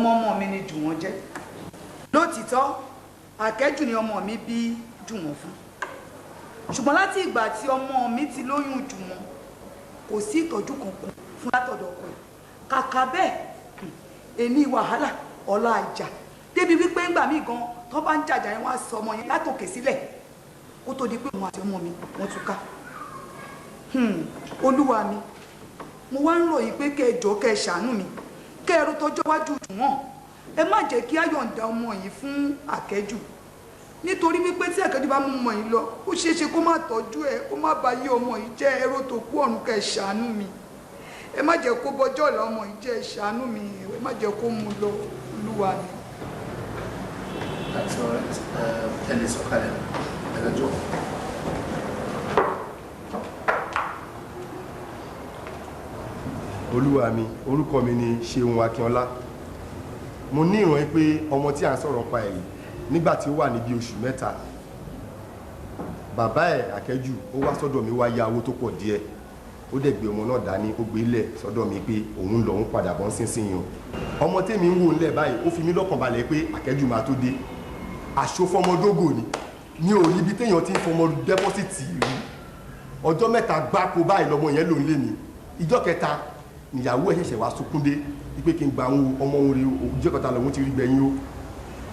ọmọ mi ni Jùwọ́n jẹ́. Lótìtọ́ Àkẹ́jù ni ọmọ mi bí Jùwọ́n fún. Ṣùgbọ́n láti ìgbà tí ọmọ mi ti lóyún Jùwọ́n kò sí ìtọ́jú kankan fún látọ̀dọ̀ ọkọ ẹ̀. Kàkà bẹ́ẹ̀ èní wàhálà ọ̀la ìjà débi wípé ńgbà míì gan tó bá ń jàjà yẹn wá sọ ọmọ yẹn látòkè sílẹ̀ kó tó di pé òun àti ọmọ mi wọ́n túká. Olúwa mi mo wá ń ròyìn pé kẹ́ ẹ jọ̀ọ́ kẹ́ ẹ ṣàánú mi kẹ́ ẹ ro tọjọ́ wájú Jùwọ́n ẹ má jẹ́ kí á yọ̀ǹda ọmọ yìí fún Àkẹ́jù nítorí wípé tí Àkẹ́jù bá mú ọmọ yìí lọ ó ṣeé ṣe kó má tọ́jú ẹ kó má bà yé ọmọ yìí jẹ́ ẹ ro tó kú ọ̀run kẹ́ ẹ ṣàánú mi ẹ má jẹ́ kó bọjọ́ ọ̀la ọmọ yìí jẹ́ ẹ ṣàánú mi ẹ má jẹ́ kó mú lọ Olúwa mi. That's all right. Ẹni sọ̀kalẹ̀ ẹ̀lẹ́jọ́. Olúwa mi, orúkọ mi ni Ṣeun Akínọlá. Mo ní ìran pé ọmọ tí à ń sọ̀rọ̀ pa èyí nígbà tí ó wà níbi oṣù mẹ́ta. Bàbá ẹ̀ Àkẹ́jù ó wá sọ́dọ̀ mi wá yá owó tó pọ̀ díẹ̀. Ó dẹ̀ gbé ọmọ náà dání ó gbé lẹ̀ sọ́dọ̀ mi pé òun lọ ń padà bọ̀ nísinsìnyí o. Ọmọ tèmi ń wò ńlẹ̀ báyìí ó fi mí lọ́kàn balẹ̀ pé Àkẹ́jù máa tó dé. Àṣofọmọdógò ni ní orí ibi téèyàn ti ń fọmọ dẹ́pọ́sìtì rí. Ọjọ́ mẹ́ta gbáko báyìí lọmọ yẹn ló ń lé mi. Ìjọ́ kẹta ìyàwó ẹ̀ ṣẹ̀ṣẹ̀ wá sunkún dé wípé kí n gba ọmọ òun rí òjò kọta lòun ti rí gbẹ̀yìn o.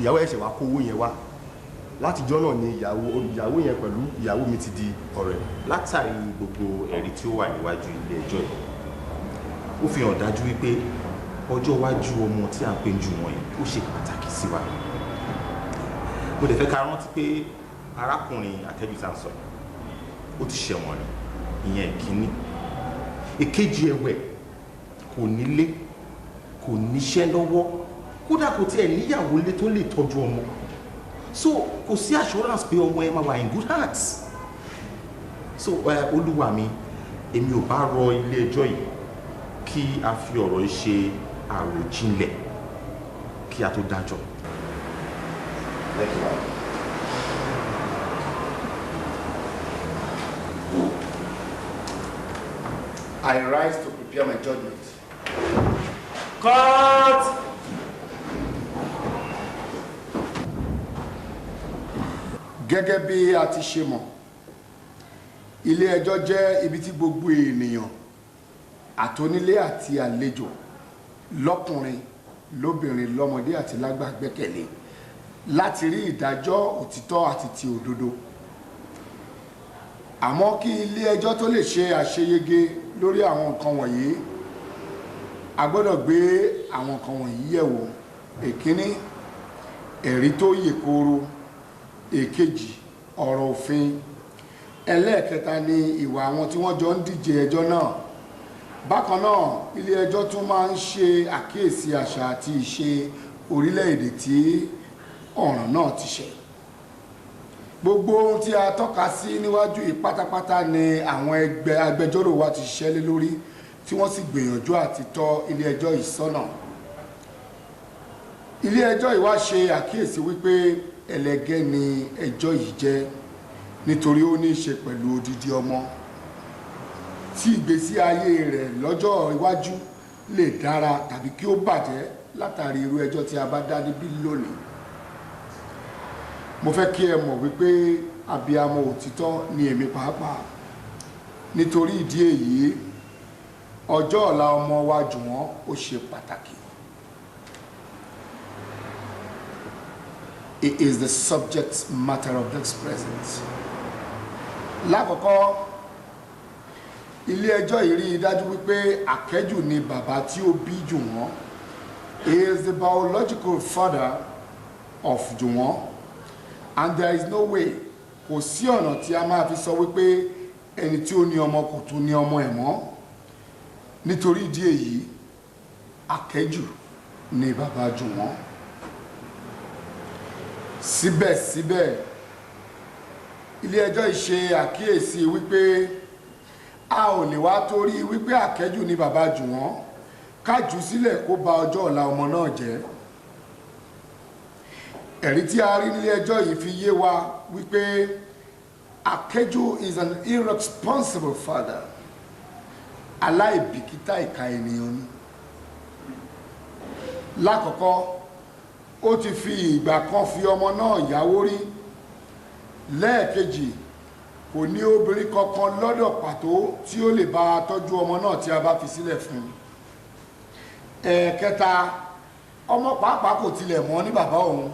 Ìyàwó ẹ̀ ṣẹ̀ wá kó owó yẹn wá. Látijọ́ náà ni ìyàwó yẹn pẹ̀lú ìyàwó mi ti di ọ̀rẹ́. Látàrí gbogbo ẹ̀rí tí ó wà níwájú ilé ẹjọ́ yìí ó fi hàn dájú wípé ọjọ́ iwájú ọmọ tí à ń pè Jùwọ́n yìí ó ṣe pàtàkì sí wa. Mo dẹ̀ fẹ́ ká rántí pé arákùnrin Àkẹ́jù tá à ń sọ ó ti ṣẹ̀wọ̀n rí ìyẹn ìkíní. Èkejì ẹ̀wẹ̀ kò nílé kò níṣẹ́ lọ́wọ́ kódà kò tiẹ̀ níyàwó lé tó lè tọ́jú ọmọ. So kò sí assurance pé ọmọ ẹ máa wà in good hands. So Olúwa mi èmi ò bá rọ ilé ẹjọ́ yìí kí a fi ọ̀rọ̀ yìí ṣe àròjinlẹ̀ kí a tó dájọ́. I rise to prepare my judgment. Cut! Gẹ́gẹ́ bí a ti ṣe mọ̀, ilé ẹjọ́ jẹ́ ibi tí gbogbo ènìyàn àtonílé àti àlejò lọ́kùnrin lóbìnrin lọ́mọdé àti lágbà gbẹ́kẹ̀lé láti rí ìdájọ́ òtítọ́ àti ti òdodo. Àmọ́ kí ilé ẹjọ́ tó lè ṣe àṣeyege lórí àwọn nǹkan wọ̀nyí a gbọ́dọ̀ gbé àwọn nǹkan wọ̀nyí yẹ̀wò. Èkíní, ẹ̀rí tó yè kooro. Èkejì, ọ̀rọ̀ òfin. Ẹlẹ́ẹ̀kẹta ni ìwà àwọn tí wọ́n jọ ń díje ẹjọ́ náà. Bákan náà ilé ẹjọ́ tún máa ń ṣe àkíyèsí àṣà àti ìṣe orílẹ̀-èdè tí ọ̀ràn náà ti ṣẹ̀. Gbogbo ohun tí a tọ́ka sí níwájú yìí pátápátá ni àwọn agbẹjọ́rò wa ti ṣiṣẹ́ lé lórí tí wọ́n sì gbìyànjú àti tọ́ ilé ẹjọ́ yìí sọ́nà. Ilé ẹjọ́ yìí wá ṣe àkíyèsí wípé ẹlẹ́gẹ́ ni ẹjọ́ yìí jẹ́ nítorí ó ní í ṣe pẹ̀lú odidi ọmọ tí ìgbésí ayé rẹ̀ lọ́jọ́ iwájú lè dára tàbí kí ó bàjẹ́ látàrí irú ẹjọ́ tí a bá dá níbí lónìí. Mo fẹ́ kí ẹ mọ̀ wípé abiyamọ òtítọ́ ni èmi pàápàá. Nítorí ìdí èyí ọjọ́ ọ̀la ọmọ wa Jùwọ́n ó ṣe pàtàkì. It is the subject matter of this present. Lákọ̀ọ́kọ́, ilé ẹjọ́ yìí rí dájú wípé Àkẹ́jù ni bàbá tí ó bí Jùwọ́n. He is the biological father of Jùwọ́n, and there is no way, kò sí ọ̀nà tí a máa fi sọ wípé ẹni tí ó ní ọmọ kò tún ní ọmọ ẹ̀ mọ́. Nítorí ìdí èyí Àkẹ́jù ni bàbá Jùwọ́n. Síbẹ̀síbẹ̀ ilé ẹjọ́ yìí ṣe àkíyèsí wípé a ò lè wá torí wípé Àkẹ́jù ni bàbá Jùwọ́n ká jù sílẹ̀ kó ba ọjọ́ ọ̀la ọmọ náà jẹ́. Ẹ̀rí tí a rí nílé ẹjọ́ yìí fi yé wa wípé Àkẹ́jù is an irresponsible father. Aláìbìkítà ìkà ènìyàn ni. lákọ̀ọ́kọ́ ó ti fi ìgbà kan fi ọmọ náà yáwó rí. Lẹ́ẹ̀kejì kò ní obìnrin kankan lọ́dọ̀ pàtó tí ó lè bá tọ́jú ọmọ náà tí a bá fi sílẹ̀ fún. Ẹ̀ẹ̀kẹta ọmọ pàápàá kò tilẹ̀ mọ̀ ní bàbá òun.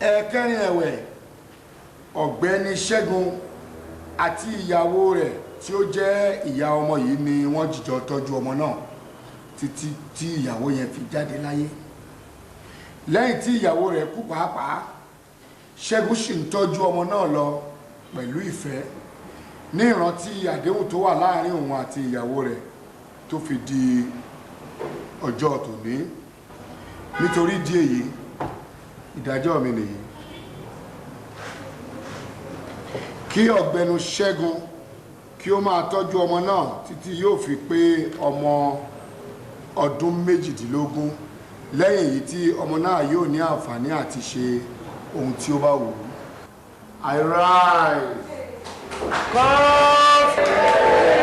Ẹ̀ẹ̀kẹrin ẹ̀wẹ̀ ọ̀gbẹ́ni Ṣẹ́gun àti ìyàwó rẹ̀ tí ó jẹ́ ìyá ọmọ yìí ni wọ́n jìjọ tọ́jú ọmọ náà títí tí ìyàwó yẹn fi jáde láyé. Lẹ́yìn tí ìyàwó rẹ̀ kú pàápàá Ṣẹ́gun sì ń tọ́jú ọmọ náà lọ pẹ̀lú ìfẹ́ ní ìrántí àdéhùn tó wà láàrin òun àti ìyàwó rẹ̀ tó fi di ọjọ́ tòní. Nítorí ìdí èyí ìdájọ́ mi nìyí. Kí ọ̀gbẹ́ni Ṣẹ́gun kí ó máa tọ́jú ọmọ náà títí yóò fi pé ọmọ ọdún 18. Lẹ́yìn èyí tí ọmọ náà yóò ní àǹfààní àti ṣe ohun tí ó bá wù ú. I rise. Come.